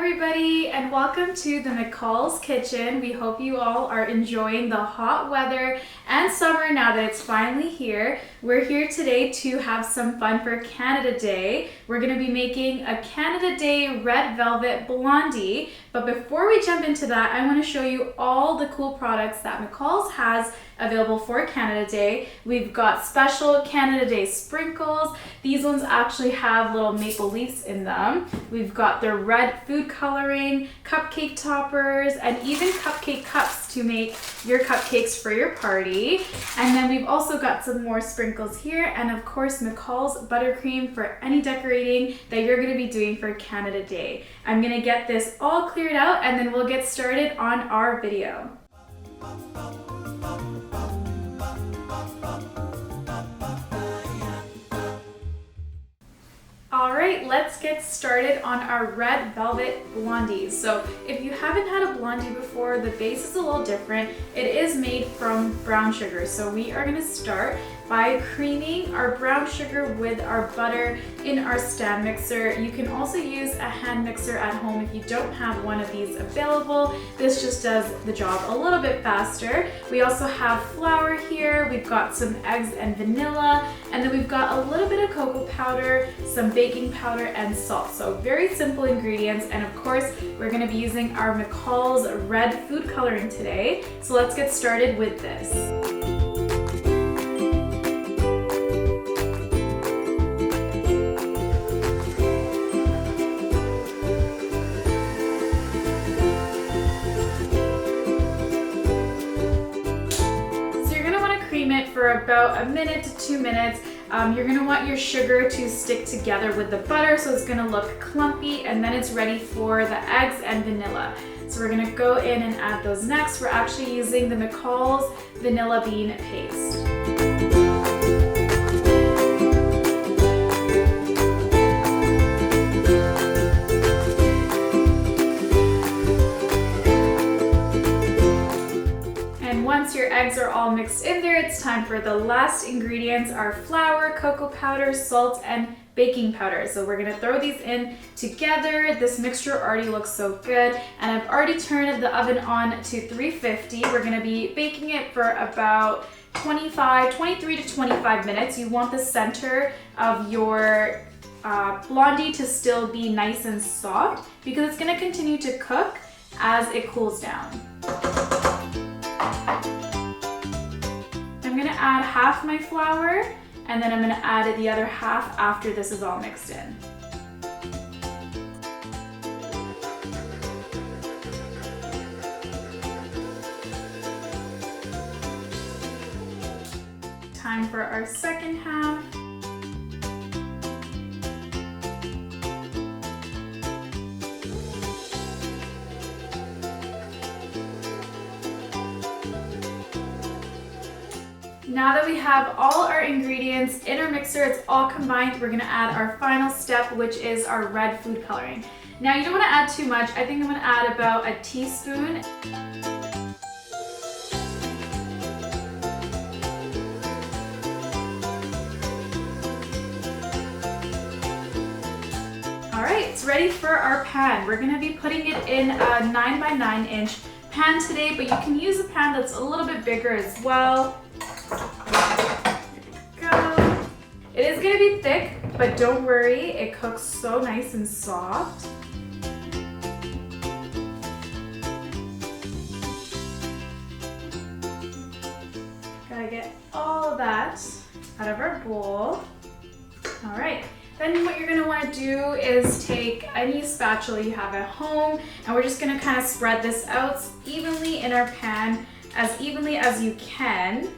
everybody, and welcome to the McCall's Kitchen. We hope you all are enjoying the hot weather and summer now that it's finally here. We're here today to have some fun for Canada Day. We're going to be making a Canada Day red velvet blondie, but before we jump into that, I want to show you all the cool products that McCall's has available for Canada Day. We've got special Canada Day sprinkles. These ones actually have little maple leaves in them. We've got the red food coloring, cupcake toppers, and even cupcake cups to make your cupcakes for your party. And then we've also got some more sprinkles here, and of course McCall's buttercream for any decorating that you're going to be doing for Canada Day. I'm going to get this all cleared out and then we'll get started on our video. Alright, let's get started on our red velvet blondies. So if you haven't had a blondie before, the base is a little different. It is made from brown sugar. So we are going to start by creaming our brown sugar with our butter in our stand mixer. You can also use a hand mixer at home if you don't have one of these available. This just does the job a little bit faster. We also have flour here, we've got some eggs and vanilla, and then we've got a little bit of cocoa powder, some baking powder, and salt. So very simple ingredients, and of course we're going to be using our McCall's red food coloring today. So let's get started with this. For about 1 to 2 minutes. You're going to want your sugar to stick together with the butter, so it's going to look clumpy, and then it's ready for the eggs and vanilla. So we're going to go in and add those next. We're actually using the McCall's vanilla bean paste. Once your eggs are all mixed in there, it's time for the last ingredients, our flour, cocoa powder, salt, and baking powder. So we're gonna throw these in together. This mixture already looks so good, and I've already turned the oven on to 350. We're gonna be baking it for about 23 to 25 minutes. You want the center of your blondie to still be nice and soft because it's gonna continue to cook as it cools down. I'm going to add half my flour, and then I'm going to add the other half after this is all mixed in. Time for our second half. Now that we have all our ingredients in our mixer, it's all combined, we're going to add our final step, which is our red food coloring. Now you don't want to add too much. I think I'm going to add about a teaspoon. Alright, it's ready for our pan. We're going to be putting it in a 9 by 9 inch pan today, but you can use a pan that's a little bit bigger as well. It is going to be thick, but don't worry, it cooks so nice and soft. Gotta get all of that out of our bowl. Alright, then what you're going to want to do is take any spatula you have at home, and we're just going to kind of spread this out evenly in our pan, as evenly as you can.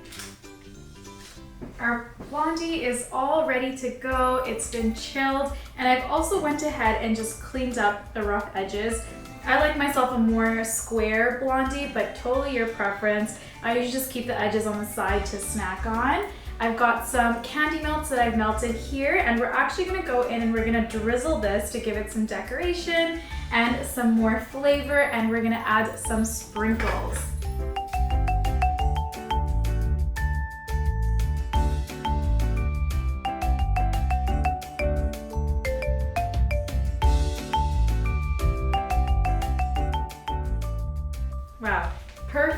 Our blondie is all ready to go. It's been chilled, and I've also went ahead and just cleaned up the rough edges. I like myself a more square blondie, but totally your preference. I usually just keep the edges on the side to snack on. I've got some candy melts that I've melted here, and we're actually gonna go in and we're gonna drizzle this to give it some decoration and some more flavor, and we're gonna add some sprinkles.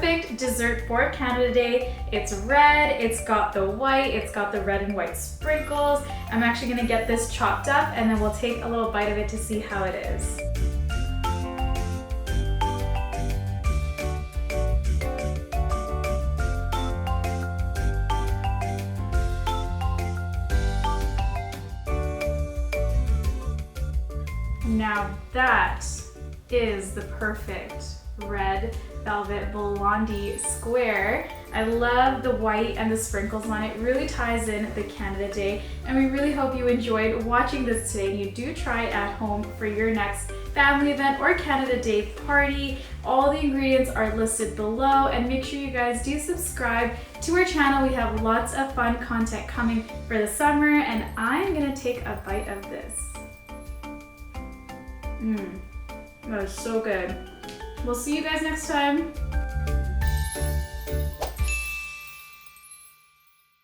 perfect dessert for Canada Day. It's red, it's got the white, it's got the red and white sprinkles. I'm actually gonna get this chopped up and then we'll take a little bite of it to see how it is. Now that is the perfect red velvet blondie square. I love the white and the sprinkles on it. It really ties in the Canada Day, and we really hope you enjoyed watching this today and you do try it at home for your next family event or Canada Day party. All the ingredients are listed below, and make sure you guys do subscribe to our channel. We have lots of fun content coming for the summer, and I'm gonna take a bite of this. That is so good. We'll see you guys next time.